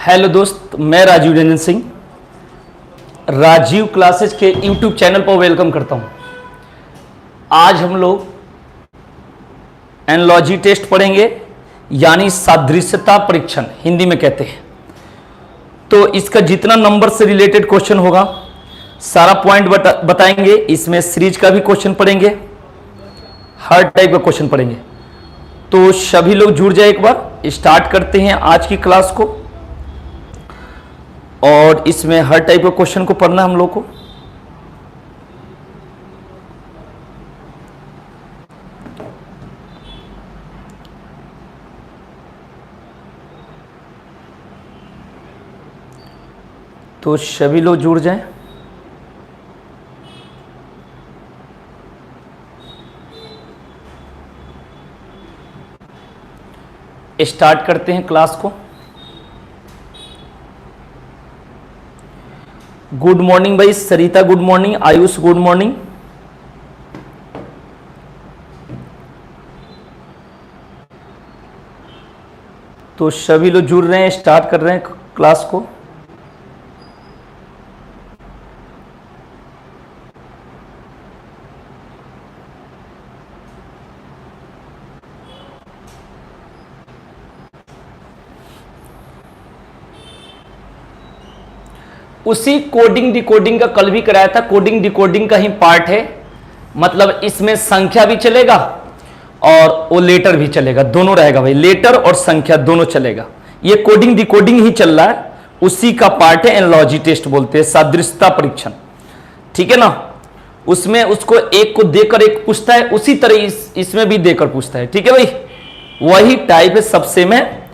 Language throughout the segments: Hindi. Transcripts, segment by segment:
हेलो दोस्त, मैं राजीव रंजन सिंह राजीव क्लासेस के यूट्यूब चैनल पर वेलकम करता हूं। आज हम लोग एनालॉजी टेस्ट पढ़ेंगे, यानी सादृश्यता परीक्षण हिंदी में कहते हैं। तो इसका जितना नंबर से रिलेटेड क्वेश्चन होगा सारा पॉइंट बताएंगे। इसमें सीरीज का भी क्वेश्चन पढ़ेंगे, हर टाइप का क्वेश्चन पढ़ेंगे। तो सभी लोग जुड़ जाए। एक बार स्टार्ट करते हैं आज की क्लास को, और इसमें हर टाइप के क्वेश्चन को पढ़ना हम लोग को। तो सभी लोग जुड़ जाएं। स्टार्ट करते हैं क्लास को। गुड मॉर्निंग भाई, Sarita good morning, Ayush good morning. तो सभी लोग जुड़ रहे हैं, स्टार्ट कर रहे हैं क्लास को। उसी कोडिंग डिकोडिंग का कल भी कराया था, कोडिंग डिकोडिंग का ही पार्ट है। मतलब इसमें संख्या भी चलेगा और वो लेटर भी चलेगा, दोनों रहेगा भाई, लेटर और संख्या दोनों चलेगा। ये कोडिंग डिकोडिंग ही चल रहा है, उसी का पार्ट है। एनालॉजी टेस्ट बोलते हैं, सादृश्यता परीक्षण, ठीक है ना। उसमें उसको एक को देकर एक पूछता है, उसी तरह इसमें भी देकर पूछता है, ठीक है भाई। वही टाइप है सबसे में,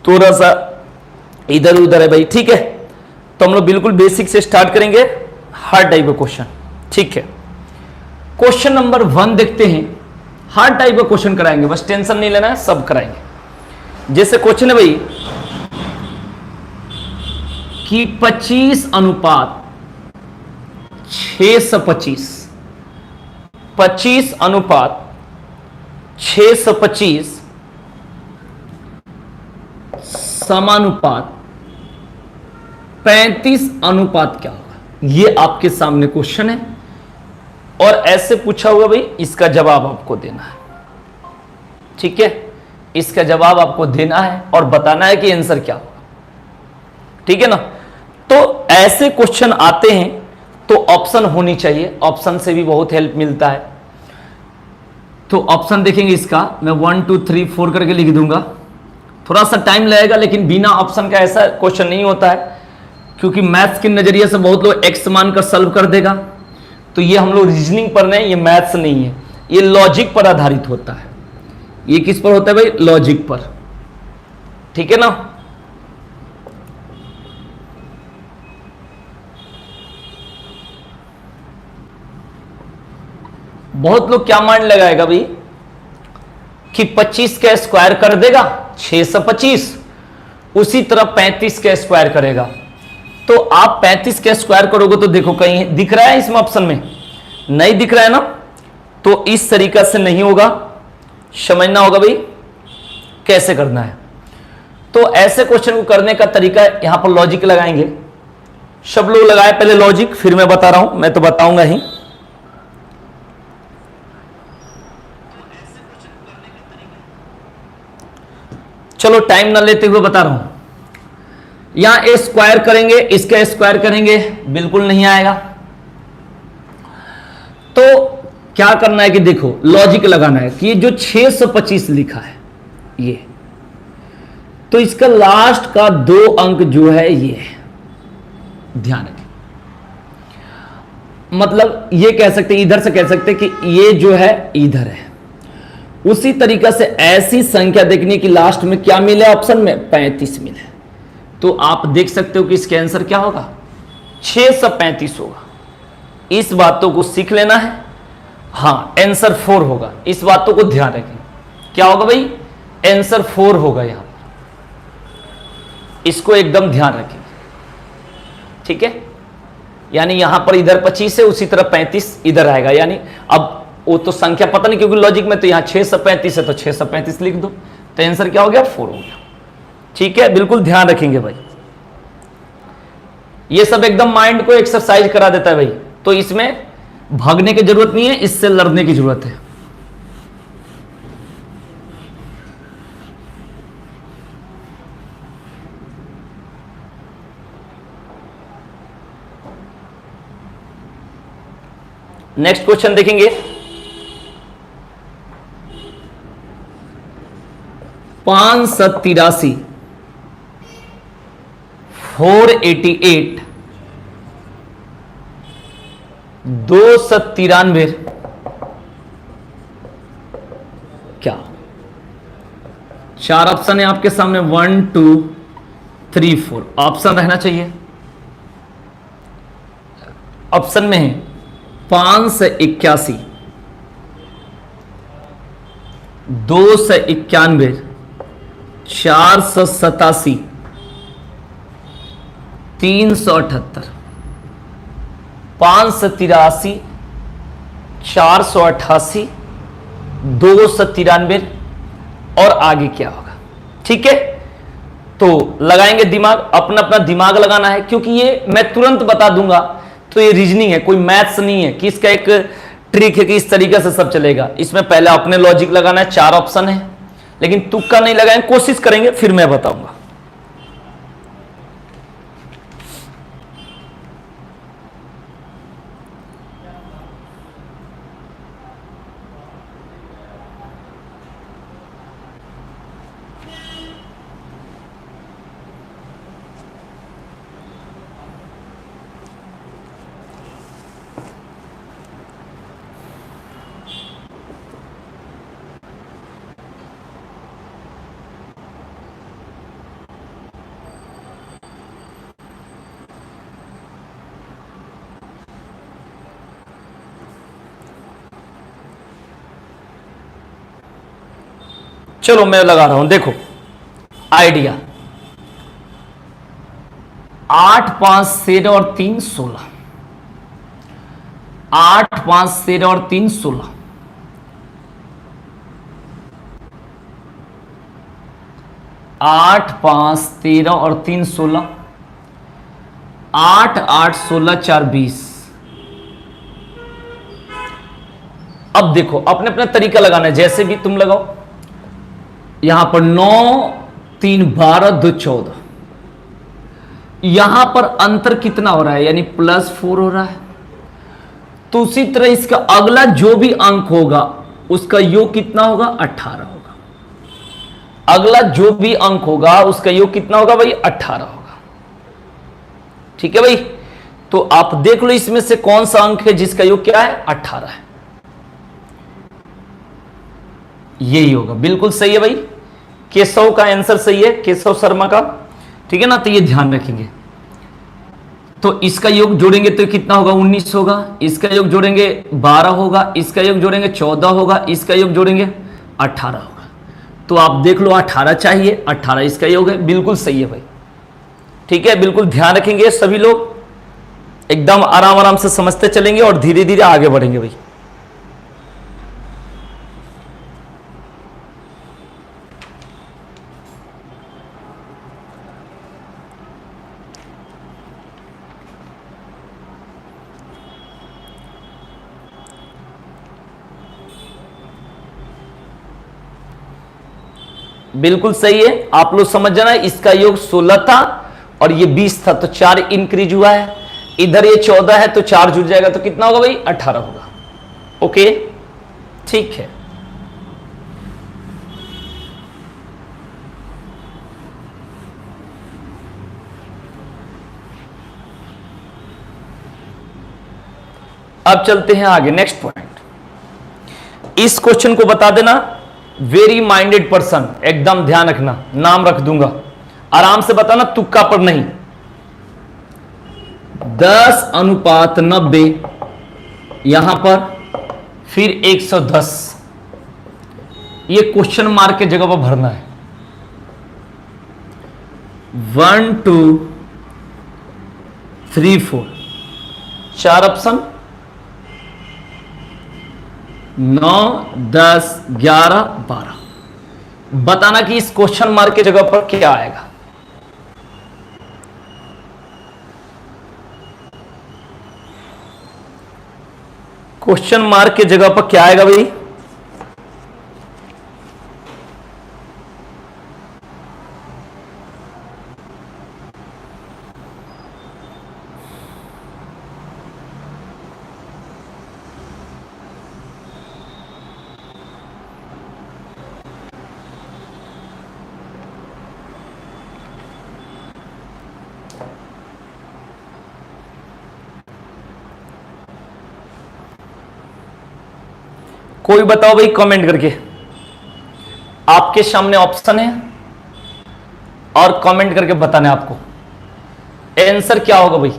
थोड़ा सा इधर उधर है भाई, ठीक है। तो हम लोग बिल्कुल बेसिक से स्टार्ट करेंगे, हर टाइप का क्वेश्चन, ठीक है। क्वेश्चन नंबर 1 देखते हैं। हर टाइप का क्वेश्चन कराएंगे, बस टेंशन नहीं लेना है, सब कराएंगे। जैसे क्वेश्चन है भाई कि 25 अनुपात 625, 25 अनुपात 625 समानुपात 35 अनुपात क्या होगा। ये आपके सामने क्वेश्चन है और ऐसे पूछा हुआ भाई, इसका जवाब आपको देना है, ठीक है। इसका जवाब आपको देना है और बताना है कि आंसर क्या होगा, ठीक है ना। तो ऐसे क्वेश्चन आते हैं तो ऑप्शन होनी चाहिए, ऑप्शन से भी बहुत हेल्प मिलता है। तो ऑप्शन देखेंगे इसका, मैं 1 2 3 4 करके लिख दूंगा। थोड़ा सा टाइम लगेगा, लेकिन बिना ऑप्शन का ऐसा क्वेश्चन नहीं होता है, क्योंकि मैथ्स के नजरिए से बहुत लोग एक्स मानकर सॉल्व कर देगा। तो ये हम लोग रीजनिंग पढ़ रहे हैं, ये मैथ्स नहीं है, ये लॉजिक पर आधारित होता है। ये किस पर होता है भाई? लॉजिक पर, ठीक है ना। बहुत लोग क्या मान लगाएगा भाई कि 25 का स्क्वायर कर देगा 625, उसी तरह 35 का स्क्वायर करेगा। तो आप 35 का स्क्वायर करोगे तो देखो कहीं दिख रहा है इसमें ऑप्शन में? नहीं दिख रहा है ना। तो इस तरीका से नहीं होगा, समझना होगा भाई कैसे करना है। तो ऐसे क्वेश्चन को करने का तरीका यहां पर लॉजिक लगाएंगे। सब लोग लगाए पहले लॉजिक, फिर मैं बता रहा हूं, मैं तो बताऊंगा ही। चलो टाइम ना लेते हुए बता रहा हूं। यहां ए स्क्वायर करेंगे, इसका स्क्वायर करेंगे, बिल्कुल नहीं आएगा। तो क्या करना है कि देखो लॉजिक लगाना है कि ये जो 625 लिखा है ये, तो इसका लास्ट का 2 अंक जो है ये, ध्यान रखें। मतलब ये कह सकते, इधर से कह सकते कि ये जो है इधर है। उसी तरीका से ऐसी संख्या देखने की लास्ट में क्या मिले ऑप्शन में? 35 मिले। तो आप देख सकते हो कि इसका आंसर क्या होगा? 635 होगा। इस बातों को सीख लेना है। हाँ, आंसर 4 होगा, इस बातों को ध्यान रखें। क्या होगा भाई? आंसर 4 होगा यहां पर, इसको एकदम ध्यान रखें, ठीक है। यानी यहां पर इधर 25 है, उसी तरह 35 इधर आएगा। यानी अब वो तो संख्या पता नहीं, क्योंकि लॉजिक में तो यहां 635 है तो 635 लिख दो, तो आंसर क्या हो गया? 4 हो गया, ठीक है। बिल्कुल ध्यान रखेंगे भाई, ये सब एकदम माइंड को एक्सरसाइज करा देता है भाई। तो इसमें भागने की जरूरत नहीं है, इससे लड़ने की जरूरत है। नेक्स्ट क्वेश्चन देखेंगे। 583 488 293 क्या? चार ऑप्शन है आपके सामने, 1 2 3 4। ऑप्शन रहना चाहिए। ऑप्शन में है 581 291 487 378। 583 488 293 और आगे क्या होगा? ठीक है, तो लगाएंगे दिमाग, अपना अपना दिमाग लगाना है, क्योंकि ये मैं तुरंत बता दूंगा तो ये रीजनिंग है, कोई मैथ्स नहीं है कि इसका एक ट्रिक है कि इस तरीके से सब चलेगा। इसमें पहले अपने लॉजिक लगाना है। चार ऑप्शन है, लेकिन तुक्का नहीं लगाएंगे, कोशिश करेंगे, फिर मैं बताऊंगा। चलो मैं लगा रहा हूं, देखो आइडिया। 8 5 13 और 3 16। 8 5 13 और 3 16। 8 5 13 और 3 16। 8 8 16 4 20। अब देखो अपने अपने तरीका लगाना है, जैसे भी तुम लगाओ। यहां पर 9 3 12 2 14। यहां पर अंतर कितना हो रहा है, यानी +4 हो रहा है। तो उसी तरह इसका अगला जो भी अंक होगा उसका योग कितना होगा? 18 होगा। अगला जो भी अंक होगा उसका योग कितना होगा भाई? 18 होगा। ठीक है भाई, तो आप देख लो इसमें से कौन सा अंक है जिसका योग क्या है? 18 है। यही होगा, बिल्कुल सही है भाई। केशव का आंसर सही है, केशव शर्मा का। ठीक है ना, तो ये ध्यान रखेंगे। तो इसका योग जोड़ेंगे तो कितना होगा? 19 होगा। इसका योग जोड़ेंगे 12 होगा। इसका योग जोड़ेंगे 14 होगा। इसका योग जोड़ेंगे 18 होगा। तो आप देख लो 18 चाहिए, 18 इसका योग है। बिल्कुल सही है भाई। ठीक है, बिल्कुल ध्यान रखेंगे सभी लोग, एकदम आराम आराम से समझते चलेंगे और धीरे धीरे आगे बढ़ेंगे भाई। बिल्कुल सही है, आप लोग समझ जाना। इसका योग 16 था और ये 20 था, तो 4 इंक्रीज हुआ है। इधर ये 14 है तो 4 जुड़ जाएगा, तो कितना होगा भाई? 18 होगा। ओके, ठीक है। अब चलते हैं आगे, नेक्स्ट पॉइंट। इस क्वेश्चन को बता देना, वेरी माइंडेड पर्सन, एकदम ध्यान रखना, नाम रख दूंगा, आराम से बताना, तुक्का पर नहीं। 10:90 यहां पर, फिर 110। ये क्वेश्चन मार्क के जगह पर भरना है। 1 2 3 4, 4 ऑप्शन। 9 10 11 12। बताना कि इस क्वेश्चन मार्क के जगह पर क्या आएगा। क्वेश्चन मार्क की जगह पर क्या आएगा भाई? कोई बताओ भाई कमेंट करके। आपके सामने ऑप्शन है और कमेंट करके बताना है आपको आंसर क्या होगा भाई।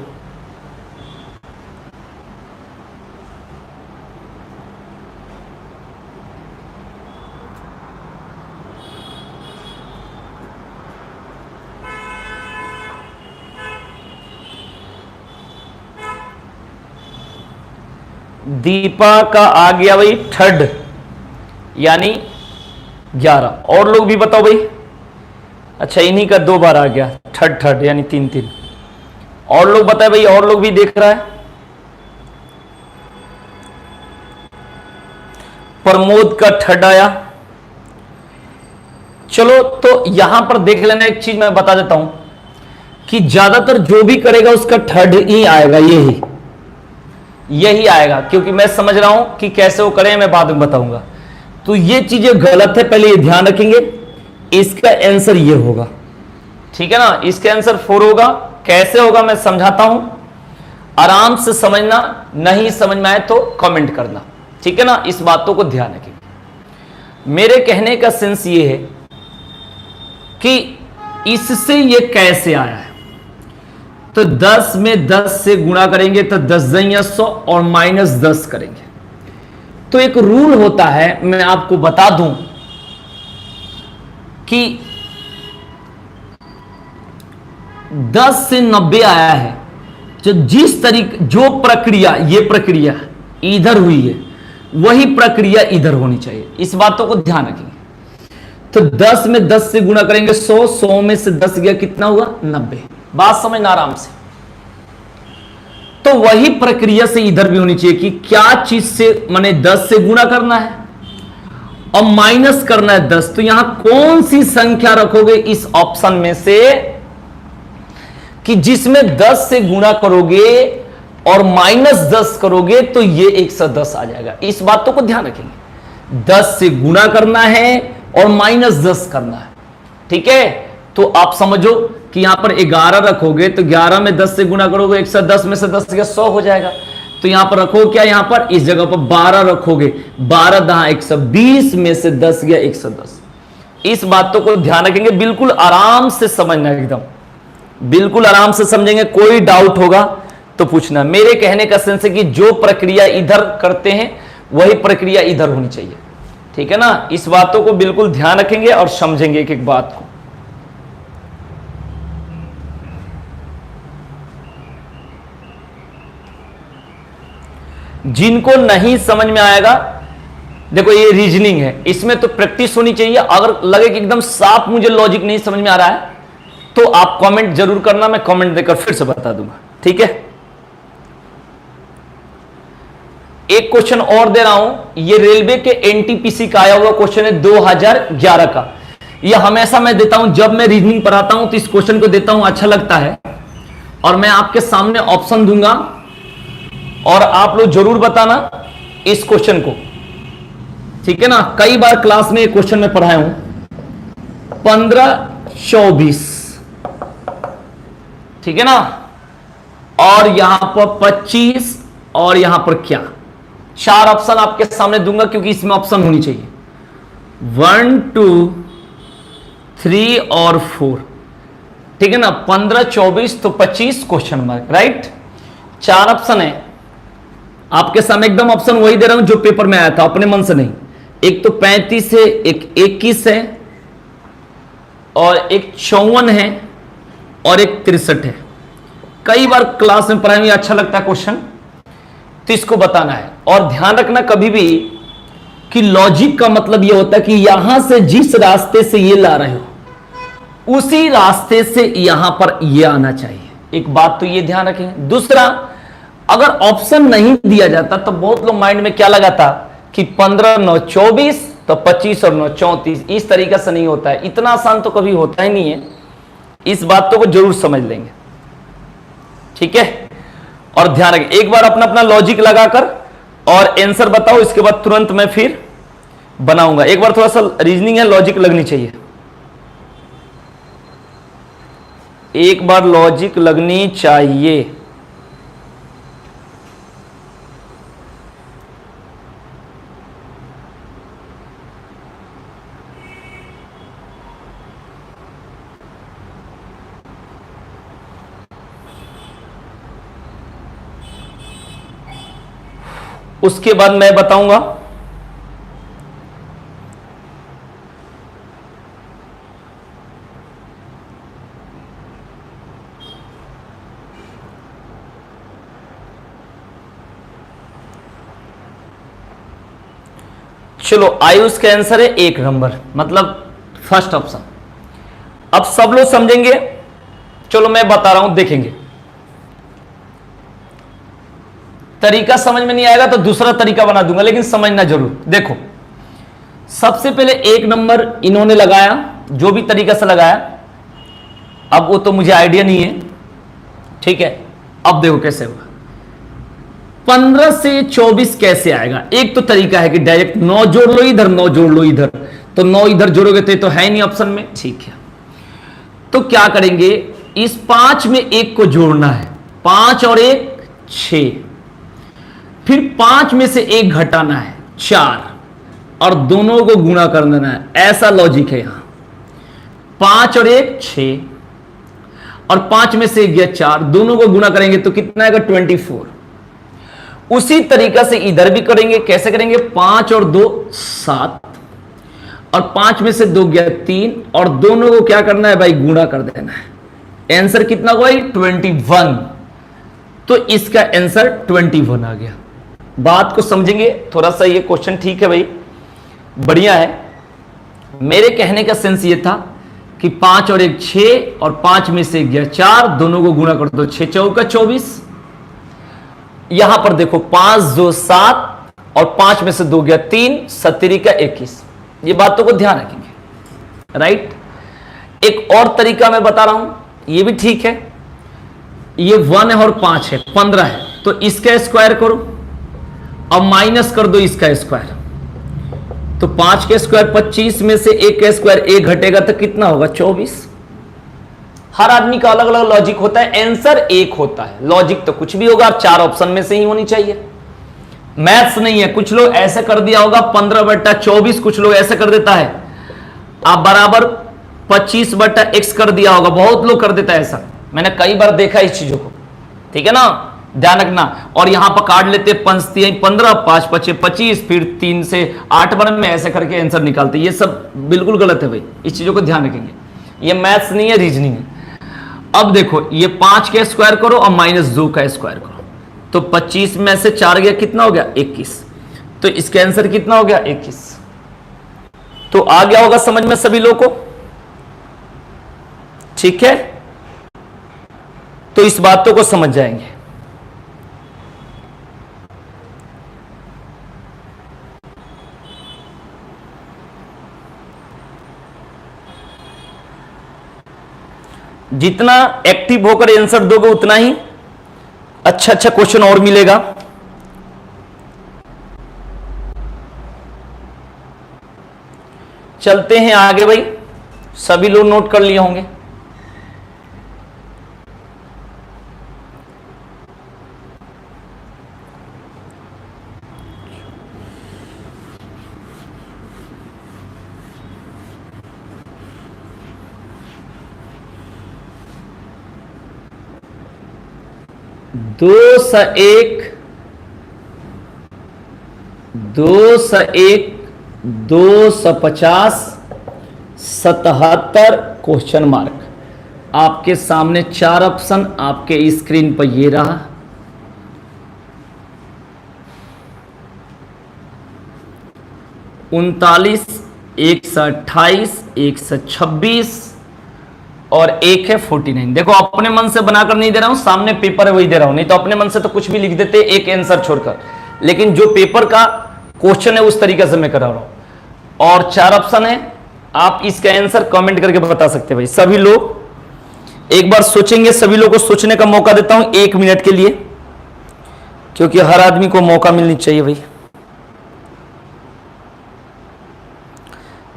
दीपा का आ गया भाई थर्ड यानी 11। और लोग भी बताओ भाई। अच्छा इन्हीं का 2 बार आ गया थर्ड यानी 3 और लोग बताए भाई। और लोग भी देख रहा है। प्रमोद का थर्ड आया। चलो तो यहां पर देख लेना, एक चीज मैं बता देता हूं कि ज्यादातर जो भी करेगा उसका थर्ड ही आएगा, यही आएगा, क्योंकि मैं समझ रहा हूं कि कैसे वो करें मैं बाद में बताऊंगा। तो ये चीजें गलत है, पहले ये ध्यान रखेंगे। इसका आंसर ये होगा, ठीक है ना। इसका आंसर 4 होगा। कैसे होगा मैं समझाता हूं, आराम से समझना। नहीं समझ में आए तो कमेंट करना, ठीक है ना। इस बातों को ध्यान रखेंगे। मेरे कहने का सेंस ये है कि इससे ये कैसे आया है। तो 10 में 10 से गुणा करेंगे तो 10 या 100 और -10 करेंगे। तो एक रूल होता है, मैं आपको बता दूं कि 10 से 90 आया है, जो प्रक्रिया ये प्रक्रिया इधर हुई है वही प्रक्रिया इधर होनी चाहिए। इस बातों को ध्यान रखेंगे। तो 10 में 10 से गुणा करेंगे 100 में से 10 गया कितना हुआ 90। बात समझना आराम से। तो वही प्रक्रिया से इधर भी होनी चाहिए कि क्या चीज से माने 10 से गुणा करना है और माइनस करना है 10। तो यहां कौन सी संख्या रखोगे इस ऑप्शन में से कि जिसमें 10 से गुणा करोगे और -10 करोगे तो ये 110 आ जाएगा। इस बातों को ध्यान रखेंगे। 10 से गुणा करना है और -10 करना है, ठीक है। तो आप समझो कि यहां पर 11 रखोगे तो 11 में 10 से गुणा करोगे 110 में से 10 गया 100 हो जाएगा। तो यहां पर रखो क्या, यहां पर इस जगह पर 12 रखोगे। 12 दहा 120 में से 10 गया 110। इस बातों को ध्यान रखेंगे। बिल्कुल आराम से समझना, एकदम बिल्कुल आराम से समझेंगे। कोई डाउट होगा तो पूछना। मेरे कहने का सेंस है कि जो प्रक्रिया इधर करते हैं वही प्रक्रिया इधर होनी चाहिए, ठीक है ना। इस बातों को बिल्कुल ध्यान रखेंगे और समझेंगे एक एक बात को। जिनको नहीं समझ में आएगा, देखो ये रीजनिंग है, इसमें तो प्रैक्टिस होनी चाहिए। अगर लगे कि एकदम साफ मुझे लॉजिक नहीं समझ में आ रहा है तो आप कमेंट जरूर करना, मैं कमेंट देकर फिर से बता दूंगा, ठीक है। एक क्वेश्चन और दे रहा हूं, ये रेलवे के एनटीपीसी का आया हुआ क्वेश्चन है 2011 का। यह हमेशा मैं देता हूं, जब मैं रीजनिंग पढ़ाता हूं तो इस क्वेश्चन को देता हूं, अच्छा लगता है। और मैं आपके सामने ऑप्शन दूंगा और आप लोग जरूर बताना इस क्वेश्चन को, ठीक है ना। कई बार क्लास में ये क्वेश्चन में पढ़ाया हूं। 15-24, ठीक है ना। और यहां पर 25 और यहां पर क्या, 4 ऑप्शन आपके सामने दूंगा क्योंकि इसमें ऑप्शन होनी चाहिए। 1, 2, 3 और 4, ठीक है ना। 15, 24 तो 25 क्वेश्चन मार्क, राइट। 4 ऑप्शन है आपके सामने, एकदम ऑप्शन वही दे रहा हूं जो पेपर में आया था, अपने मन से नहीं। एक तो 35 है, एक 21 है और एक 54 है और एक 63 है। कई बार क्लास में पढ़ाए, अच्छा लगता है क्वेश्चन, तो इसको बताना है। और ध्यान रखना कभी भी कि लॉजिक का मतलब यह होता है कि यहां से जिस रास्ते से ये ला रहे हो उसी रास्ते से यहां पर ये आना चाहिए। एक बात तो ये ध्यान रखें। दूसरा, अगर ऑप्शन नहीं दिया जाता तो बहुत लोग माइंड में क्या लगाता कि 15 9 24, तो 25 और 9 34। इस तरीके से नहीं होता है, इतना आसान तो कभी होता ही नहीं है। इस बातों को जरूर समझ लेंगे, ठीक है। और ध्यान रखें, एक बार अपना अपना लॉजिक लगाकर और आंसर बताओ, इसके बाद तुरंत मैं फिर बनाऊंगा। एक बार थोड़ा सा रीजनिंग है, लॉजिक लगनी चाहिए, एक बार लॉजिक लगनी चाहिए। उसके बाद मैं बताऊंगा चलो आयुष का आंसर है 1 नंबर, मतलब फर्स्ट ऑप्शन। अब सब लोग समझेंगे, चलो मैं बता रहा हूं, देखेंगे। तरीका समझ में नहीं आएगा तो दूसरा तरीका बना दूंगा, लेकिन समझना जरूर। देखो, सबसे पहले 1 नंबर इन्होंने लगाया, जो भी तरीका से लगाया, अब वो तो मुझे आइडिया नहीं है, ठीक है। अब देखो कैसे होगा, 15 से 24 कैसे आएगा। एक तो तरीका है कि डायरेक्ट 9 जोड़ लो इधर, 9 जोड़ लो इधर, तो 9 इधर जोड़ोगे तो है नहीं ऑप्शन में, ठीक है। तो क्या करेंगे, इस 5 में 1 को जोड़ना है, 5 और 1 6, फिर 5 में से 1 घटाना है 4, और दोनों को गुणा कर देना है। ऐसा लॉजिक है यहां, 5 और 1 6, और 5 में से 1 गया 4, दोनों को गुणा करेंगे तो कितना आएगा 24। उसी तरीका से इधर भी करेंगे, कैसे करेंगे, 5 और 2 7, और 5 में से 2 गया 3, और दोनों को क्या करना है भाई, गुणा कर देना है। आंसर कितना हुआ भाई 21, तो इसका आंसर 21 आ गया। बात को समझेंगे थोड़ा सा, ये क्वेश्चन ठीक है भाई, बढ़िया है। मेरे कहने का सेंस ये था कि 5 और 1 6, और 5 में से 1 गया 4, दोनों को गुणा कर दो, 6 चौका 24। यहां पर देखो 5 2 7, और 5 में से 2 गया 3, 7 का 21। ये बातों को ध्यान रखेंगे, राइट। एक और तरीका मैं बता रहा हूं, ये भी ठीक है। ये 1 है और 5 है, 15 है, तो इसका स्क्वायर करो, अब माइनस कर दो इसका स्क्वायर, तो 5 के स्क्वायर 25, में से 1 का स्क्वायर 1 घटेगा तो कितना होगा 24। हर आदमी का अलग अलग लॉजिक होता है, आंसर एक होता है, लॉजिक तो कुछ भी होगा, 4 ऑप्शन में से ही होनी चाहिए। मैथ्स नहीं है, कुछ लोग ऐसे कर दिया होगा 15/24, कुछ लोग ऐसे कर देता है, आप बराबर 25/x कर दिया होगा, बहुत लोग कर देता है ऐसा, मैंने कई बार देखा इस चीजों को, ठीक है ना, ध्यान रखना। और यहां पर काट लेते 5 3 15, 5 5 25, फिर 3 से 8 बन में ऐसे करके आंसर निकालते, ये सब बिल्कुल गलत है भाई, इस चीजों को ध्यान रखेंगे। ये मैथ्स नहीं है, रीजनिंग है। अब देखो, ये 5 का स्क्वायर करो और -2 का स्क्वायर करो, तो 25 में से 4 गया, कितना हो गया 21, तो इसका आंसर कितना हो गया 21। तो आ गया होगा समझ में सभी लोगों को, ठीक है। तो इस बातों को समझ जाएंगे। जितना एक्टिव होकर आंसर दोगे उतना ही अच्छा अच्छा क्वेश्चन और मिलेगा। चलते हैं आगे भाई, सभी लोग नोट कर लिए होंगे। दो स एक 250 77 क्वेश्चन मार्क। आपके सामने 4 ऑप्शन आपके स्क्रीन पर ये रहा। उनतालीस 128 126 और एक है 49। देखो अपने मन से बनाकर नहीं दे रहा हूं, सामने पेपर है वही दे रहा हूं, नहीं तो अपने मन से तो कुछ भी लिख देते एक आंसर छोड़कर, लेकिन जो पेपर का क्वेश्चन है उस तरीके से मैं करा रहा हूं। और 4 ऑप्शन है, आप इसका आंसर कमेंट करके बता सकते हैं भाई। सभी लोग एक बार सोचेंगे, सभी लोगों को सोचने का मौका देता हूं 1 मिनट के लिए, क्योंकि हर आदमी को मौका मिलनी चाहिए भाई।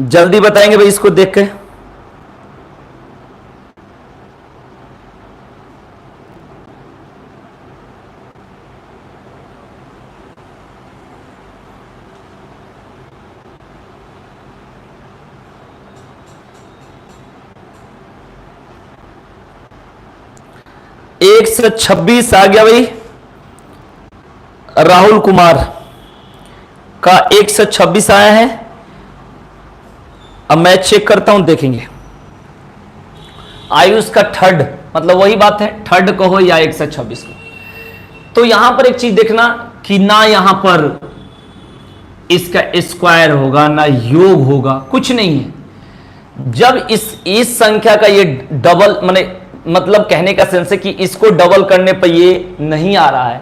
जल्दी बताएंगे भाई इसको देख के। एक से 26 आ गया भाई। राहुल कुमार का 1 से 26 आया है। अब मैं चेक करता हूं, देखेंगे। आयुष का थर्ड, मतलब वही बात है, थर्ड कहो या 1 से 26 को। तो यहां पर एक चीज देखना कि ना यहां पर इसका स्क्वायर होगा ना योग होगा, कुछ नहीं है। जब इस संख्या का ये डबल मतलब कहने का सेंस है कि इसको डबल करने पर ये नहीं आ रहा है,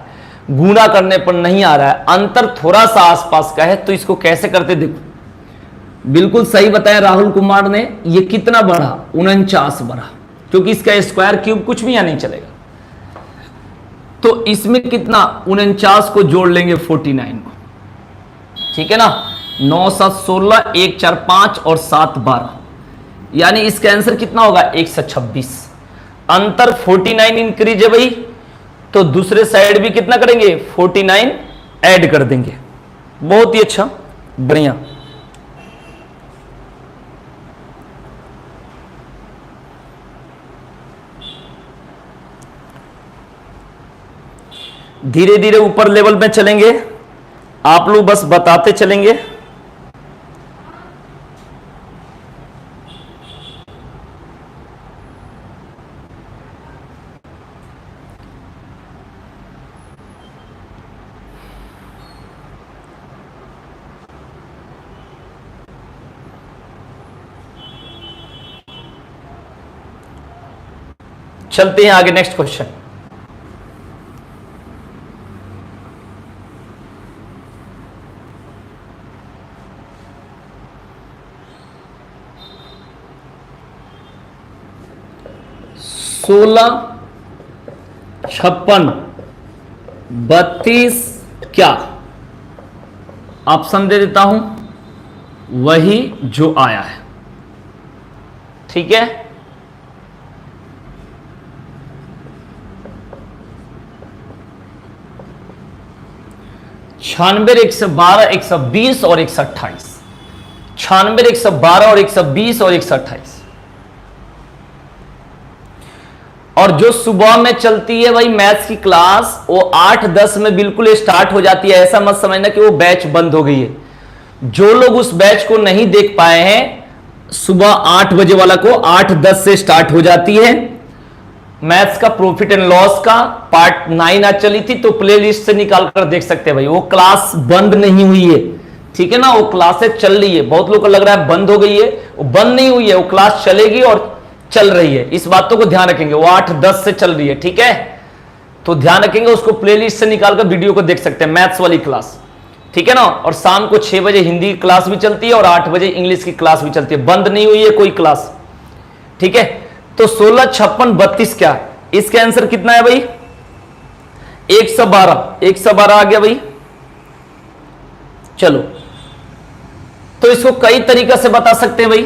गुणा करने पर नहीं आ रहा है, अंतर थोड़ा सा आसपास का है, तो इसको कैसे करते देखो। बिल्कुल सही बताया राहुल कुमार ने। ये कितना बढ़ा? 49 बढ़ा, क्योंकि इसका स्क्वायर क्यूब कुछ भी यहां नहीं चलेगा। तो इसमें कितना? 49 को जोड़ लेंगे 49 को, ठीक है ना। 9 7 16, 1 4 5 और 7 12, यानी इसका आंसर कितना होगा? 1 से 26। अंतर 49 इंक्रीज है भाई, तो दूसरे साइड भी कितना करेंगे? 49 ऐड कर देंगे। बहुत ही अच्छा, बढ़िया। धीरे धीरे ऊपर लेवल में चलेंगे, आप लोग बस बताते चलेंगे। चलते हैं आगे, नेक्स्ट क्वेश्चन। सोलह 56 32 क्या? ऑप्शन दे देता हूं, वही जो आया है, ठीक है। छियानवे 112 120 और 128। 96 112 और 120 और 128। और जो सुबह में चलती है भाई मैथ्स की क्लास, वो 8-10 में बिल्कुल स्टार्ट हो जाती है। ऐसा मत समझना कि वो बैच बंद हो गई है। जो लोग उस बैच को नहीं देख पाए हैं, सुबह 8 बजे वाला को 8-10 से स्टार्ट हो जाती है। मैथ्स का प्रॉफिट एंड लॉस का पार्ट 9 आज चली थी, तो प्लेलिस्ट से निकाल कर देख सकते हैं भाई। वो क्लास बंद नहीं हुई है, ठीक है ना। वो क्लासेस चल रही है। बहुत लोगों को लग रहा है बंद हो गई है, वो बंद नहीं हुई है, वो क्लास चलेगी और चल रही है। इस बातों को ध्यान रखेंगे। वो 8-10 से चल रही है, ठीक है। तो ध्यान रखेंगे, उसको प्लेलिस्ट से निकालकर वीडियो को देख सकते हैं, मैथ्स वाली क्लास, ठीक है ना। और शाम को 6 बजे हिंदी की क्लास भी चलती है और 8 बजे इंग्लिश की क्लास भी चलती है। बंद नहीं हुई है कोई क्लास, ठीक है। तो 16 56 32 क्या? इसका आंसर कितना है भाई? 112। 112 आ गया भाई। चलो, तो इसको कई तरीका से बता सकते हैं भाई,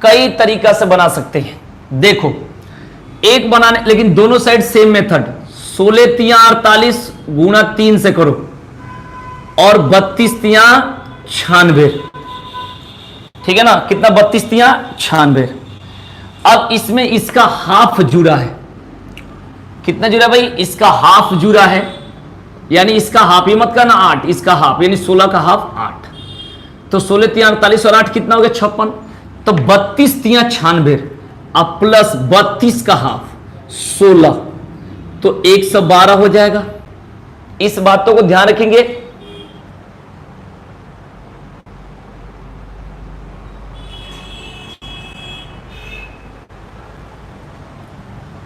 कई तरीका से बना सकते हैं। देखो, एक बनाने, लेकिन दोनों साइड सेम मेथड। 16 3 48 गुणा 3 से करो और 32 3 96, ठीक है ना। कितना? 32 3 96। अब इसमें इसका हाफ जुड़ा है। कितना जुड़ा भाई? इसका हाफ जुड़ा है, यानी इसका हाफ, ये मत करना 8, इसका हाफ, यानी 16 का हाफ 8। तो 16 3 48 और 8 कितना हो गया? 56। तो 32 3 96 अब प्लस 32 का हाफ 16, तो 112 हो जाएगा। इस बातों को ध्यान रखेंगे।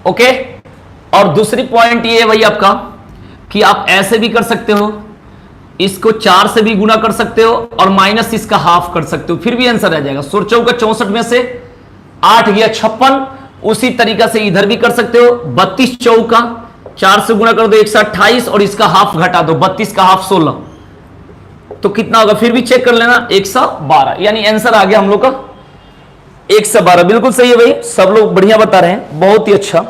ओके। और दूसरी पॉइंट ये है भाई आपका कि आप ऐसे भी कर सकते हो, इसको 4 से भी गुना कर सकते हो और माइनस इसका हाफ कर सकते हो, फिर भी आंसर आ जाएगा। 16 का 64 में से 8 गया 56। उसी तरीका से इधर भी कर सकते हो, 32 चौका 4 से गुना कर दो 128 और इसका हाफ घटा दो, 32 का हाफ 16, तो कितना होगा फिर भी चेक कर लेना, 112। यानी आंसर आ गया हम लोग का 112। बिल्कुल सही है भाई, सब लोग बढ़िया बता रहे हैं, बहुत ही अच्छा।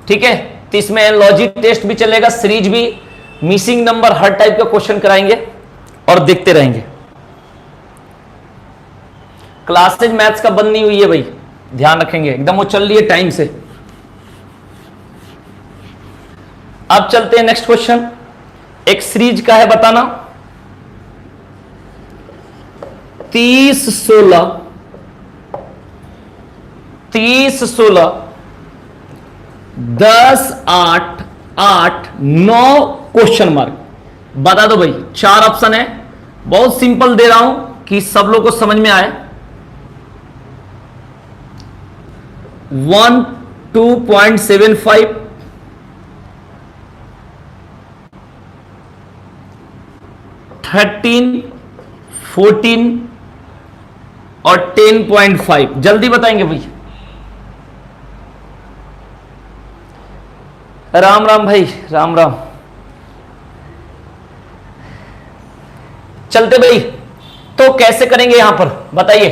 ठीक है, तो इसमें लॉजिक टेस्ट भी चलेगा, सीरीज भी, मिसिंग नंबर, हर टाइप का क्वेश्चन कराएंगे और देखते रहेंगे। क्लासेज मैथ्स का बंद नहीं हुई है भाई, ध्यान रखेंगे, एकदम वो चल रही है टाइम से। अब चलते हैं नेक्स्ट क्वेश्चन, एक सीरीज का है, बताना 30 16 30 16 10 8 8 9 क्वेश्चन मार्क। बता दो भाई, 4 ऑप्शन है, बहुत सिंपल दे रहा हूं कि सब लोग को समझ में आए। 1 2.75, 13 14 और 10.5। जल्दी बताएंगे भाई। राम राम भाई, राम राम। चलते भाई, तो कैसे करेंगे यहां पर बताइए।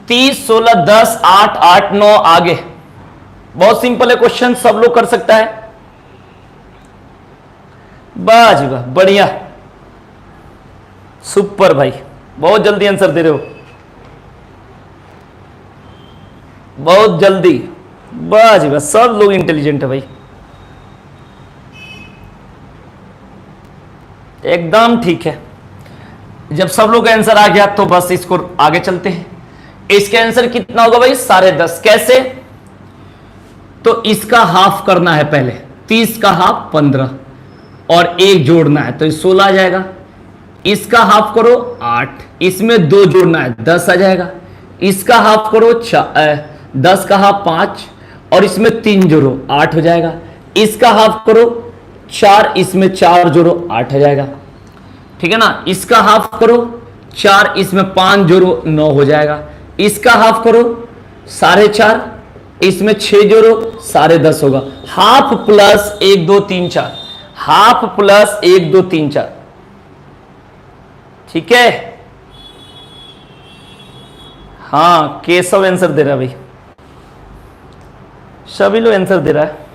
30 16 10 8 8 9 आगे, बहुत सिंपल है क्वेश्चन, सब लोग कर सकता है। बाज वाह, बढ़िया, सुपर भाई, बहुत जल्दी आंसर दे रहे हो, बहुत जल्दी, बाज वाह, सब लोग इंटेलिजेंट है भाई, एकदम ठीक है। जब सब लोग का आंसर आ गया तो बस इसको आगे चलते हैं। इसके आंसर कितना होगा भाई, 10.5। कैसे, तो इसका हाफ करना है पहले, 30 का हाफ 15 और 1 जोड़ना है तो 16 आ जाएगा। इसका हाफ करो 8, इसमें 2 जोड़ना है 10 आ जाएगा। इसका हाफ करो 10 का हाफ 5 और इसमें 3 जोड़ो 8 हो जाएगा। इसका हाफ करो 4, इसमें 4 जोड़ो 8 हो जाएगा, ठीक है ना। इसका हाफ करो 4, इसमें 5 जोड़ो 9 हो जाएगा। इसका हाफ करो 4.5, इसमें 6 जोड़ो 10.5 होगा। हाफ प्लस 1 2 3 4, हाफ प्लस 1 2 3 4, ठीक है। हाँ, केशव आंसर दे रहा है भाई, सभी लोग आंसर दे रहा है।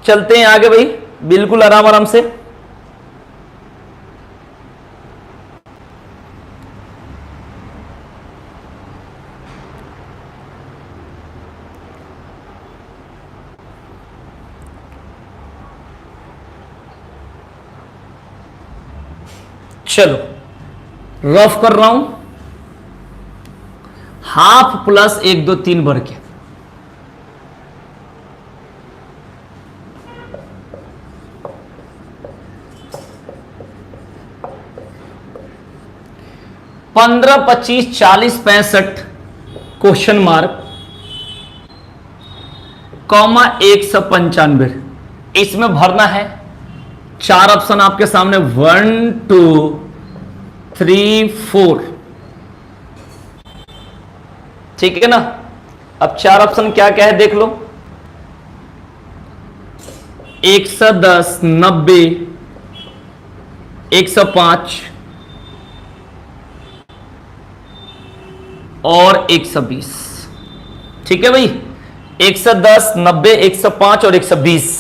चलते हैं आगे भाई, बिल्कुल आराम आराम से। चलो रफ कर रहा हूं, हाफ प्लस 1 2 3 भर के, पंद्रह 25 40 65 क्वेश्चन मार्क कॉमा 195, इसमें भरना है। 4 ऑप्शन आपके सामने, 1 2 3 4, ठीक है ना। अब 4 ऑप्शन क्या क्या है देख लो, 110 90 105 और 120, ठीक है भाई। 110 90 105 और 120।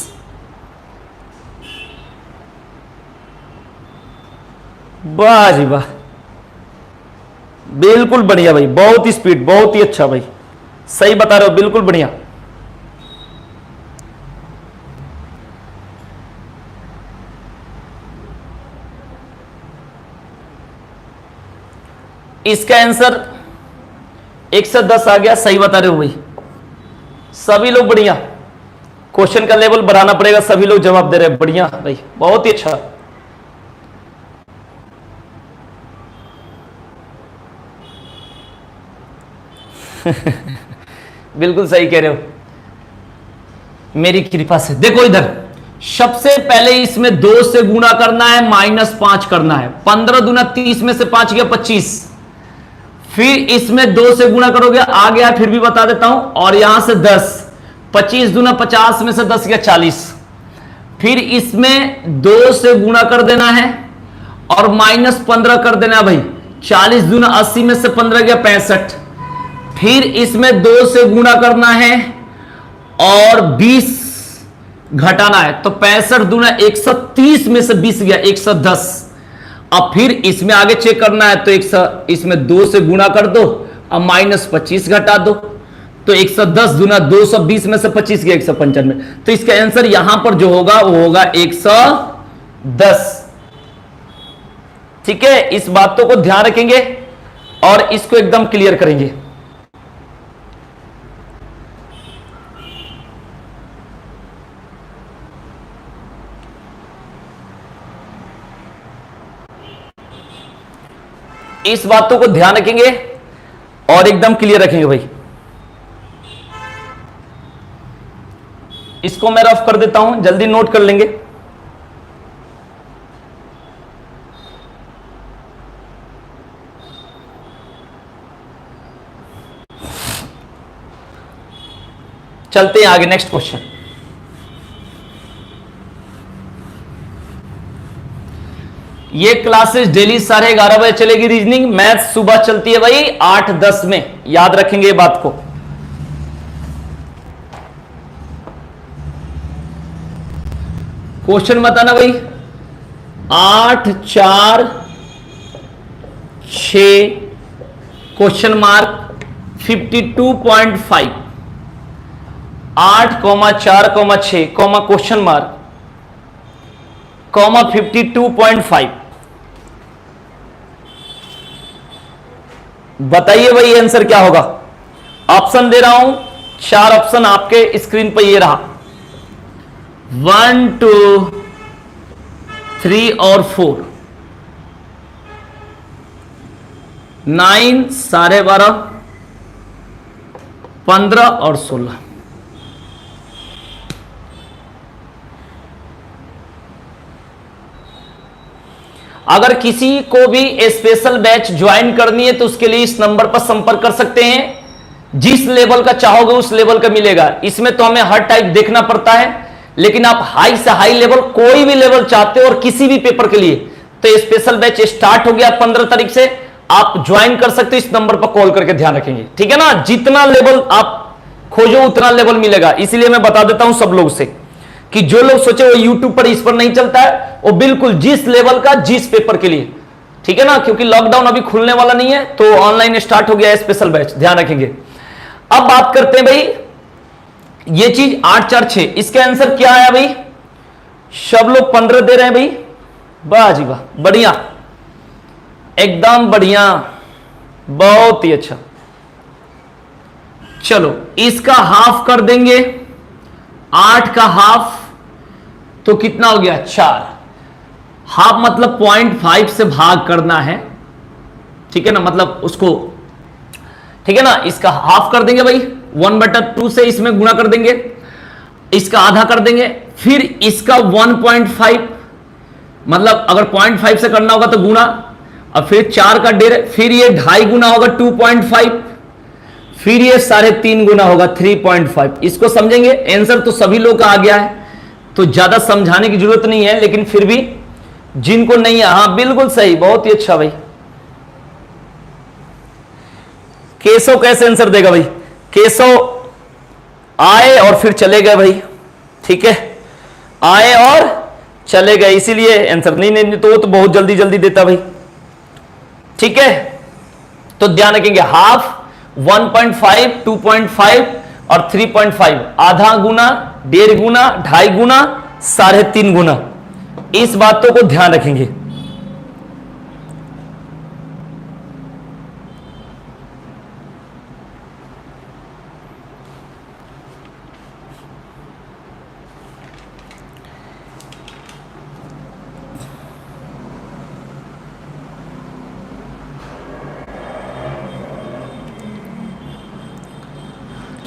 वाह जी वाह, बिल्कुल बढ़िया भाई, बहुत ही स्पीड, बहुत ही अच्छा भाई, सही बता रहे हो, बिल्कुल बढ़िया। इसका आंसर 110 आ गया, सही बता रहे हो भाई, सभी लोग बढ़िया। क्वेश्चन का लेवल बढ़ाना पड़ेगा, सभी लोग जवाब दे रहे हैं, बढ़िया भाई, बहुत ही अच्छा। बिल्कुल सही कह रहे हो, मेरी कृपा से। देखो इधर सबसे पहले इसमें 2 से गुणा करना है, -5 करना है। 15 दूना 30 में से 5 गया 25। फिर इसमें 2 से गुणा करोगे, आ गया, फिर भी बता देता हूं, और यहां से 10। 25 दूना 50 में से 10 गया 40। फिर इसमें 2 से गुणा कर देना है और -15 कर देना है भाई। 40 दूना 80 में से 15 गया 65। फिर इसमें 2 से गुणा करना है और 20 घटाना है, तो 65 दूना 130 में से 20 गया 110। अब फिर इसमें आगे चेक करना है, तो इसमें 2 से गुणा कर दो और -25 घटा दो, तो 110 दूना 220 में से 25 गया 195। तो इसका आंसर यहां पर जो होगा वो होगा 110। ठीक है, इस बातों को ध्यान रखेंगे और इसको एकदम क्लियर करेंगे। इस बातों को ध्यान रखेंगे और एकदम क्लियर रखेंगे भाई। इसको मैं रफ कर देता हूं, जल्दी नोट कर लेंगे। चलते हैं आगे, नेक्स्ट क्वेश्चन। ये क्लासेस डेली 11:30 बजे चलेगी। रीजनिंग मैथ सुबह चलती है भाई 8:10 में, याद रखेंगे ये बात को। क्वेश्चन बताना भाई। 8 4 6 क्वेश्चन मार्क 52.5। 8, 4, 6, question mark, 52.5। बताइए भाई आंसर क्या होगा। ऑप्शन दे रहा हूं, 4 ऑप्शन आपके स्क्रीन पर ये रहा, 1 2 3 और 4। 9, 12:30, 15 और 16। अगर किसी को भी स्पेशल बैच ज्वाइन करनी है तो उसके लिए इस नंबर पर संपर्क कर सकते हैं। जिस लेवल का चाहोगे उस लेवल का मिलेगा। इसमें तो हमें हर टाइप देखना पड़ता है, लेकिन आप हाई से हाई लेवल, कोई भी लेवल चाहते हो और किसी भी पेपर के लिए, तो स्पेशल बैच स्टार्ट हो गया 15 तारीख से। आप ज्वाइन कर सकते हो, इस नंबर पर कॉल करके ध्यान रखेंगे, ठीक है ना। जितना लेवल आप खोजो उतना लेवल मिलेगा। इसलिए मैं बता देता हूं सब लोग से कि जो लोग सोचे वो यूट्यूब पर इस पर नहीं चलता है, वो बिल्कुल जिस लेवल का जिस पेपर के लिए, ठीक है ना, क्योंकि लॉकडाउन अभी खुलने वाला नहीं है, तो ऑनलाइन स्टार्ट हो गया है स्पेशल बैच, ध्यान रखेंगे। अब बात करते हैं भाई, ये चीज 8 4 6, इसका आंसर क्या आया भाई। सब लोग 15 दे रहे हैं भाई, वाह जी वाह, बढ़िया, एकदम बढ़िया, बहुत ही अच्छा। चलो इसका हाफ कर देंगे, 8 का हाफ तो कितना हो गया 4। हाफ मतलब 0.5 से भाग करना है, ठीक है ना, मतलब उसको, ठीक है ना। इसका हाफ कर देंगे भाई, 1/2 से इसमें गुणा कर देंगे, इसका आधा कर देंगे, फिर इसका 1.5, मतलब अगर 0.5 से करना होगा तो गुणा, और फिर 4 का 1.5, फिर ये 2.5 गुना होगा 2.5, फिर ये 3.5 गुना होगा 3.5। इसको समझेंगे। आंसर तो सभी लोग का आ गया है, तो ज्यादा समझाने की जरूरत नहीं है, लेकिन फिर भी जिनको नहीं है, हाँ बिल्कुल सही, बहुत ही अच्छा भाई। केशव कैसे आंसर देगा भाई। केशव आए और फिर चले गए भाई, ठीक है, आए और चले गए, इसीलिए आंसर नहीं तो वो तो बहुत जल्दी जल्दी देता भाई, ठीक है। तो ध्यान रखेंगे, हाफ, 1.5, 2.5 और 3.5, आधा गुना, 1.5 गुना, 2.5 गुना, 3.5 गुना, इस बातों को ध्यान रखेंगे।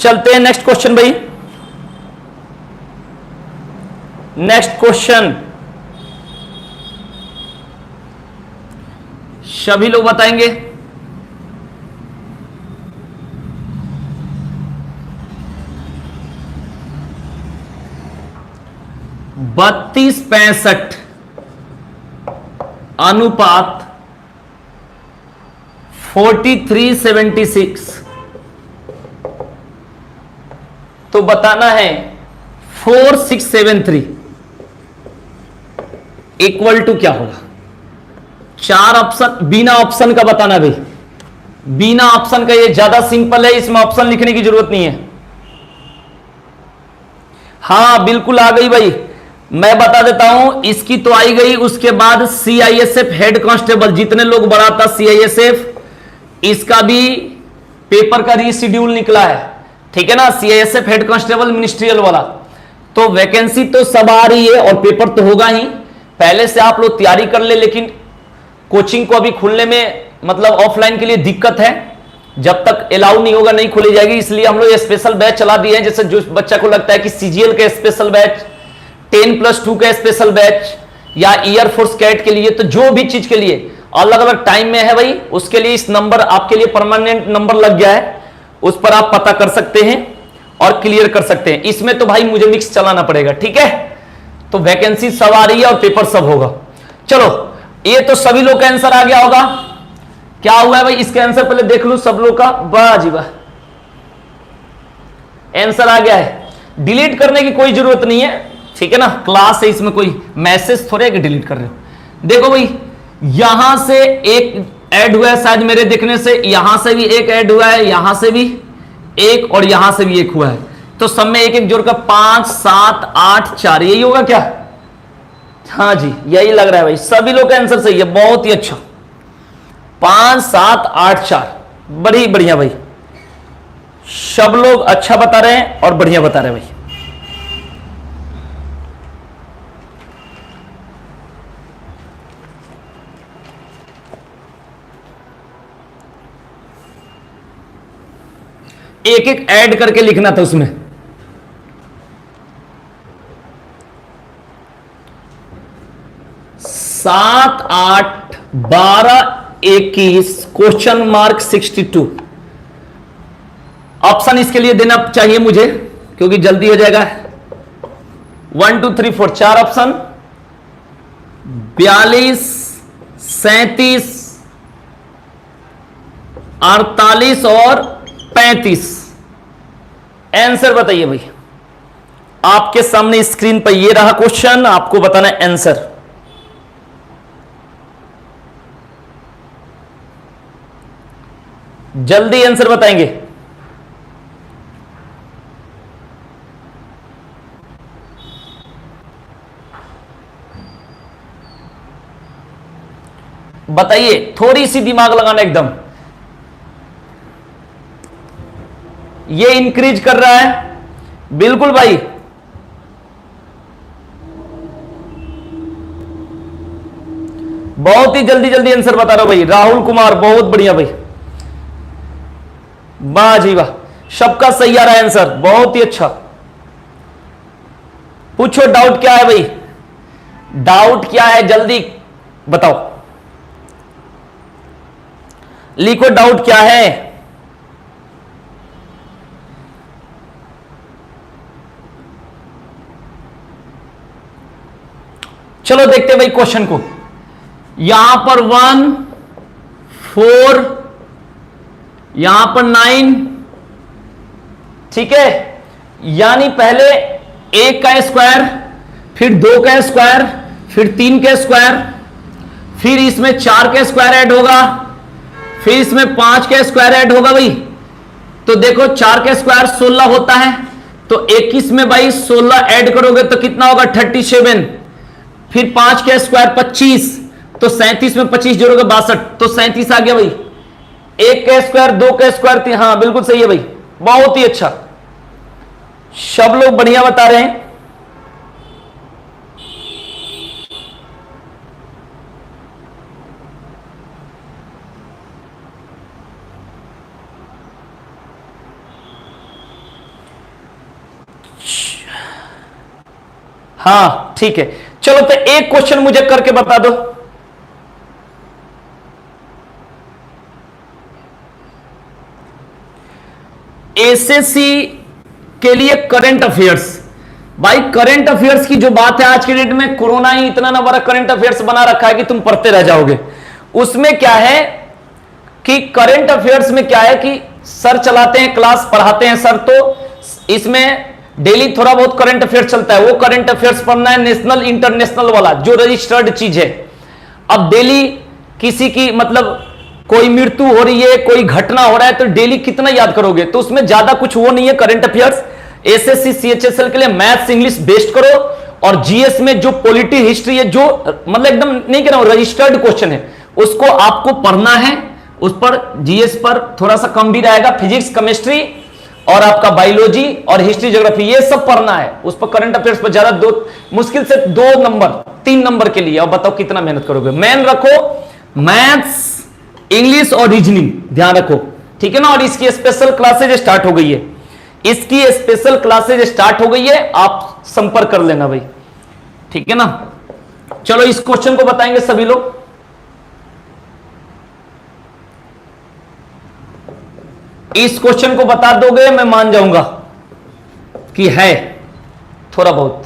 चलते हैं नेक्स्ट क्वेश्चन भाई। नेक्स्ट क्वेश्चन सभी लोग बताएंगे। बत्तीस 65 अनुपात 4376 तो बताना है 4673 इक्वल टू क्या होगा। चार ऑप्शन, बिना ऑप्शन का बताना भाई, बिना ऑप्शन का। ये ज्यादा सिंपल है, इसमें ऑप्शन लिखने की जरूरत नहीं है। हां बिल्कुल आ गई भाई, मैं बता देता हूं। इसकी तो आई गई, उसके बाद सीआईएसएफ हेड कांस्टेबल, जितने लोग बढ़ा था सीआईएसएफ, इसका भी पेपर का रीशेड्यूल निकला है, ठीक है ना। सीआईएसएफ हेड कांस्टेबल मिनिस्ट्रियल वाला, तो वैकेंसी तो सब आ रही है और पेपर तो होगा ही। पहले से आप लोग तैयारी कर ले, लेकिन कोचिंग को अभी खुलने में मतलब ऑफलाइन के लिए दिक्कत है, जब तक अलाउ नहीं होगा नहीं खोली जाएगी। इसलिए हम लोग स्पेशल बैच चला दिए हैं। जैसे जो बच्चा को लगता है कि सीजीएल का स्पेशल बैच, 10+2 का स्पेशल बैच, या एयरफोर्स कैट के लिए, तो जो भी चीज के लिए अलग अलग टाइम में है भाई, उसके लिए इस नंबर आपके लिए परमानेंट नंबर लग गया है, उस पर आप पता कर सकते हैं और क्लियर कर सकते हैं। इसमें तो भाई मुझे मिक्स चलाना पड़ेगा, ठीक है। तो वैकेंसी सब आ रही है और पेपर सब होगा। चलो, ये तो सभी लोग का आंसर आ गया होगा। क्या हुआ है भाई, इसका आंसर पहले देख लूं सब लोग का। वाह जी वाह, आंसर आ गया है। डिलीट करने की कोई जरूरत नहीं है, ठीक है ना। क्लास है, इसमें कोई मैसेज थोड़े कि डिलीट कर रहे हो। देखो भाई, यहां से एक ऐड हुआ है शायद मेरे देखने से, यहां से भी एक ऐड हुआ है, यहां से भी एक, और यहां से भी एक हुआ है। तो सब में एक एक जोड़कर 5 7 8 4, यही होगा क्या। हाँ जी, यही लग रहा है भाई, सभी लोग का आंसर सही है, बहुत ही अच्छा। 5 7 8 4, बड़ी बढ़िया भाई, सब लोग अच्छा बता रहे हैं और बढ़िया बता रहे हैं भाई। एक एक ऐड करके लिखना था उसमें। सात 8 12 21 क्वेश्चन मार्क 62। ऑप्शन इसके लिए देना चाहिए मुझे, क्योंकि जल्दी हो जाएगा। 1 2 3 4, 4 ऑप्शन। 42 37 48 और 35। आंसर बताइए भाई, आपके सामने स्क्रीन पर ये रहा क्वेश्चन, आपको बताना है आंसर। जल्दी आंसर बताएंगे। बताइए, थोड़ी सी दिमाग लगाना एकदम। ये इंक्रीज कर रहा है, बिल्कुल भाई। बहुत ही जल्दी जल्दी आंसर बता रहा हूं भाई। राहुल कुमार, बहुत बढ़िया भाई, वाह जी वाह, सबका सही आ रहा है आंसर, बहुत ही अच्छा। पूछो डाउट क्या है भाई, डाउट क्या है जल्दी बताओ, लिखो डाउट क्या है। चलो देखते हैं भाई क्वेश्चन को। यहां पर 1 4, यहां पर 9, ठीक है। यानी पहले 1 का स्क्वायर, फिर 2 का स्क्वायर, फिर 3 का स्क्वायर, फिर इसमें 4 का स्क्वायर ऐड होगा, फिर इसमें 5 का स्क्वायर ऐड होगा भाई। तो देखो 4 का स्क्वायर 16 होता है, तो 21 में भाई 16 ऐड करोगे तो कितना होगा 37। फिर 5 का स्क्वायर 25, तो 37 में 25 जोड़ोगे 62, तो 37 आ गया भाई। 1 का स्क्वायर, 2 का स्क्वायर, 3, हाँ बिल्कुल सही है भाई, बहुत ही अच्छा, सब लोग बढ़िया बता रहे हैं। हाँ ठीक है, चलो तो एक क्वेश्चन मुझे करके बता दो। एसएससी के लिए करंट अफेयर्स, भाई करंट अफेयर्स की जो बात है आज के डेट में, कोरोना ही इतना ना बड़ा करंट अफेयर्स बना रखा है कि तुम पढ़ते रह जाओगे। उसमें क्या है कि करंट अफेयर्स में क्या है कि सर चलाते हैं, क्लास पढ़ाते हैं सर, तो इसमें डेली थोड़ा बहुत करंट अफेयर्स चलता है। वो करंट अफेयर्स पढ़ना है नेशनल इंटरनेशनल वाला, जो रजिस्टर्ड चीज है। अब डेली किसी की मतलब कोई मृत्यु हो रही है, कोई घटना हो रहा है, तो डेली कितना याद करोगे? तो उसमें ज्यादा कुछ वो नहीं है करंट अफेयर्स। एसएससी सीएचएसएल के लिए मैथ्स इंग्लिश बेस्ट करो, और जीएस में जो पॉलिटी हिस्ट्री है, जो मतलब एकदम नहीं कह रहा हूं रजिस्टर्ड क्वेश्चन है, उसको आपको पढ़ना है। उस पर जीएस पर थोड़ा सा कम भी रहेगा, फिजिक्स केमिस्ट्री और आपका बायोलॉजी और हिस्ट्री ज्योग्राफी ये सब पढ़ना है। उस पर करंट अफेयर्स पर ज्यादा मुश्किल से 2 नंबर 3 नंबर के लिए। अब बताओ कितना मेहनत करोगे? मेन रखो मैथ्स इंग्लिश और रीजनिंग, ध्यान रखो, ठीक है ना। और इसकी स्पेशल क्लासेज स्टार्ट हो गई है, इसकी स्पेशल क्लासेज स्टार्ट हो गई है, आप संपर्क कर लेना भाई, ठीक है ना। चलो इस क्वेश्चन को बताएंगे सभी लोग। इस क्वेश्चन को बता दोगे मैं मान जाऊंगा कि है थोड़ा बहुत।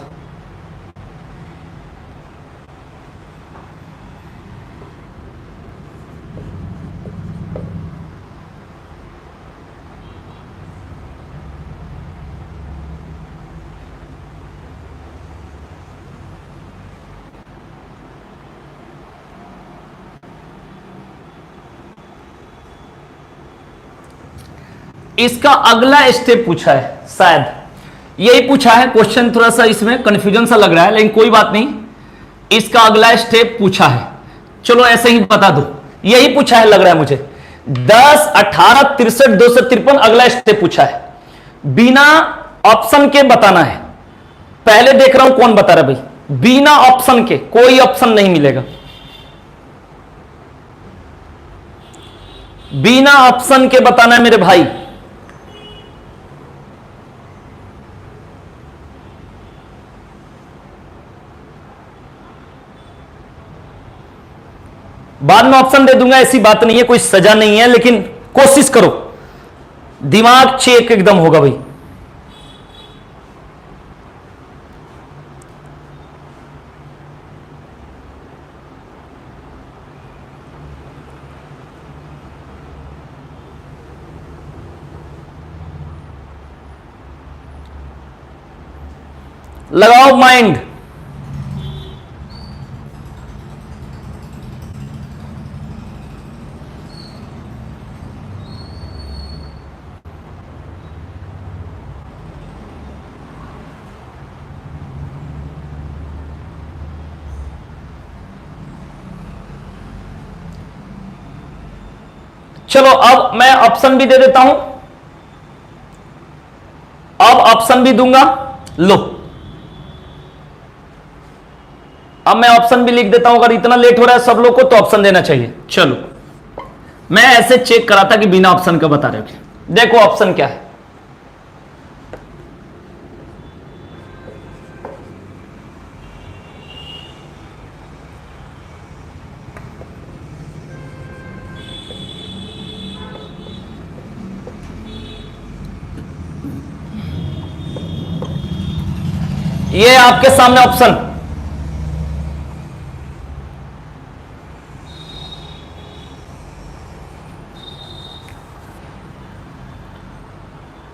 इसका अगला स्टेप पूछा है, शायद यही पूछा है क्वेश्चन, थोड़ा सा इसमें कंफ्यूजन सा लग रहा है, लेकिन कोई बात नहीं। इसका अगला स्टेप पूछा है, चलो ऐसे ही बता दो, यही पूछा है लग रहा है मुझे। 10, 18, 63, 253 अगला स्टेप पूछा है, बिना ऑप्शन के बताना है। पहले देख रहा हूं कौन बता रहा है भाई, बिना ऑप्शन के, कोई ऑप्शन नहीं मिलेगा, बिना ऑप्शन के बताना है मेरे भाई। बाद में ऑप्शन दे दूंगा, ऐसी बात नहीं है, कोई सजा नहीं है, लेकिन कोशिश करो, दिमाग चेक एकदम होगा भाई। लगाओ माइंड। चलो अब मैं ऑप्शन भी दे देता हूं, अब ऑप्शन भी दूंगा, लो अब मैं ऑप्शन भी लिख देता हूं। अगर इतना लेट हो रहा है सब लोग को तो ऑप्शन देना चाहिए। चलो मैं ऐसे चेक करा था कि बिना ऑप्शन का बता रहे हो। देखो ऑप्शन क्या है, ये आपके सामने ऑप्शन,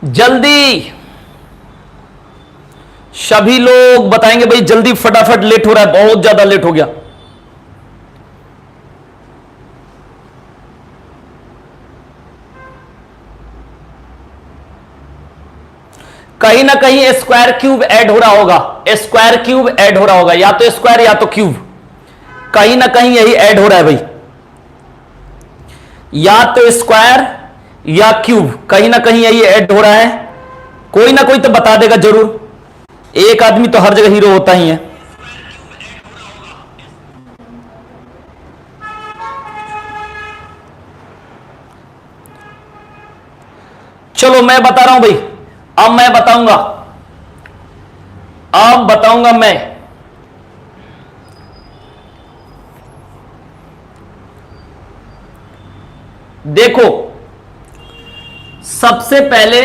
जल्दी सभी लोग बताएंगे भाई, जल्दी फटाफट, लेट हो रहा है, बहुत ज्यादा लेट हो गया। कहीं ना कहीं स्क्वायर क्यूब ऐड हो रहा होगा, स्क्वायर क्यूब ऐड हो रहा होगा, या तो स्क्वायर या तो क्यूब, कहीं ना कहीं यही ऐड हो रहा है भाई, या तो स्क्वायर या क्यूब, कहीं ना कहीं यही ऐड हो रहा है। कोई ना कोई तो बता देगा जरूर, एक आदमी तो हर जगह हीरो होता ही है। चलो मैं बता रहा हूं भाई, अब मैं बताऊंगा, अब बताऊंगा मैं। देखो सबसे पहले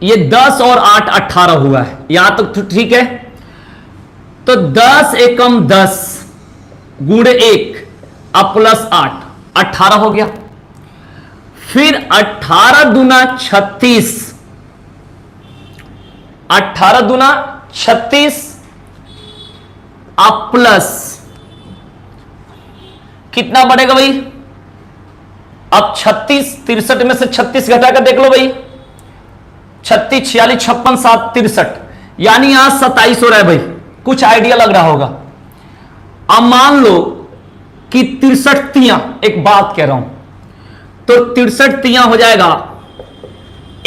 ये 10 और 8 18 हुआ है, यहां तक तो ठीक है। तो 10 एकम 10 गुणे 1 अब प्लस 8 18 हो गया। फिर 18 दूना 36, 18 दूना 36 अब प्लस कितना बढ़ेगा भाई? अब 36 63 में से 36 घटाकर देख लो भाई, 36 46 56 7 63, यानी यहां 27 हो रहा है भाई। कुछ आइडिया लग रहा होगा। अब मान लो कि 63 तियां, एक बात कह रहा हूं, तो 63 तियां हो जाएगा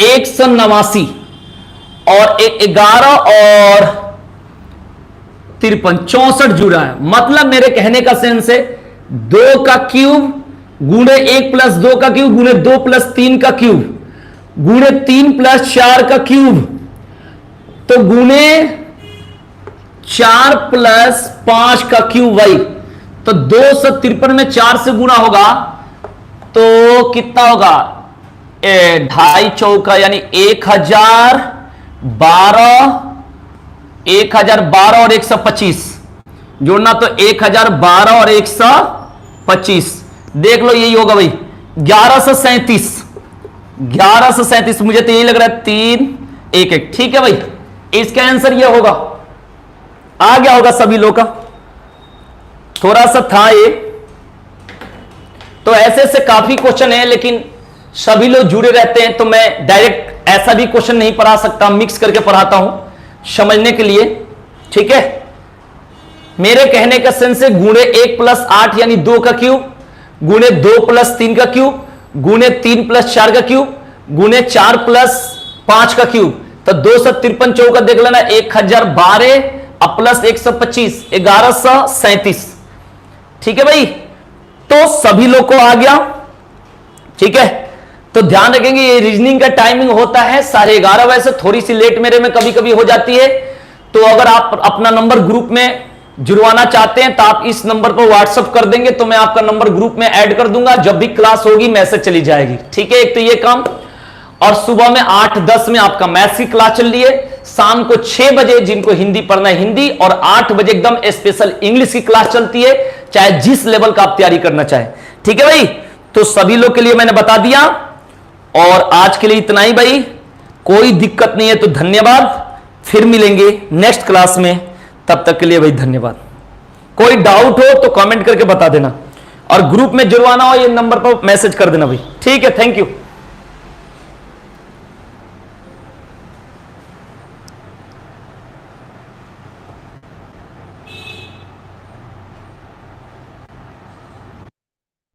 189 और 11 और 53 64 जुड़ा है। मतलब मेरे कहने का सेंस है 2 का क्यूब गुणे 1 प्लस 2 का क्यूब गुणे 2 प्लस 3 का क्यूब गुणे 3 प्लस 4 का क्यूब, तो गुणे 4 प्लस 5 का क्यूब भाई। तो 253 में 4 से गुणा होगा तो कितना होगा? 2.5 चौका यानी 1012 और 125 जोड़ना, तो 1012 और 125 देख लो, यही होगा भाई 1137 मुझे तो यही लग रहा है 3 1 1। ठीक है भाई, इसका आंसर यह होगा, आ गया होगा सभी लोग का। थोड़ा सा था ये, तो ऐसे से काफी क्वेश्चन है, लेकिन सभी लोग जुड़े रहते हैं तो मैं डायरेक्ट ऐसा भी क्वेश्चन नहीं पढ़ा सकता, मिक्स करके पढ़ाता हूं समझने के लिए। ठीक है, मेरे कहने का सेंस है गुणे 1 प्लस 8 यानी 2 का क्यूब गुणे 2 प्लस 3 का क्यूब गुणे 3 प्लस 4 का क्यूब गुणे 4 प्लस 5 का क्यूब, तो 253 चौका देख लेना, 1012 प्लस 125 1137। ठीक है भाई, तो सभी लोग को आ गया। ठीक है, तो ध्यान रखेंगे ये रीजनिंग का टाइमिंग होता है 11:30 बजे से, थोड़ी सी लेट मेरे में कभी कभी हो जाती है। तो अगर आप अपना नंबर ग्रुप में जुड़वाना चाहते हैं तो आप इस नंबर पर व्हाट्सएप कर देंगे तो मैं आपका नंबर ग्रुप में ऐड कर दूंगा, जब भी क्लास होगी मैसेज चली जाएगी। ठीक है, एक तो ये काम, और सुबह में 8-10 में आपका मैथ्स की क्लास चल रही है, शाम को 6 बजे जिनको हिंदी पढ़ना है हिंदी, और 8 बजे एकदम स्पेशल इंग्लिश की क्लास चलती है, चाहे जिस लेवल का आप तैयारी करना चाहे। ठीक है भाई, तो सभी लोग के लिए मैंने बता दिया, और आज के लिए इतना ही भाई। कोई दिक्कत नहीं है तो धन्यवाद, फिर मिलेंगे नेक्स्ट क्लास में, तब तक के लिए भाई धन्यवाद। कोई डाउट हो तो कमेंट करके बता देना, और ग्रुप में जुड़वाना हो ये नंबर पर मैसेज कर देना भाई। ठीक है, थैंक यू।